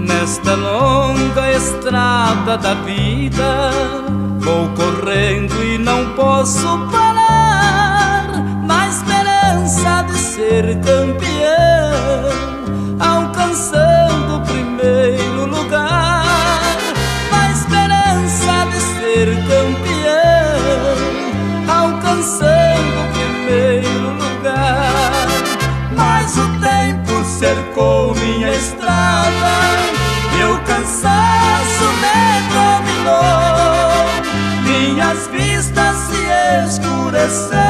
Nesta longa estrada da vida vou correndo e não posso parar, na esperança de ser campeão, alcançando o primeiro lugar. Na esperança de ser campeão, alcançando o primeiro lugar. Mas o tempo cercou minha estrada, meu cansaço me dominou, minhas vistas se escureceram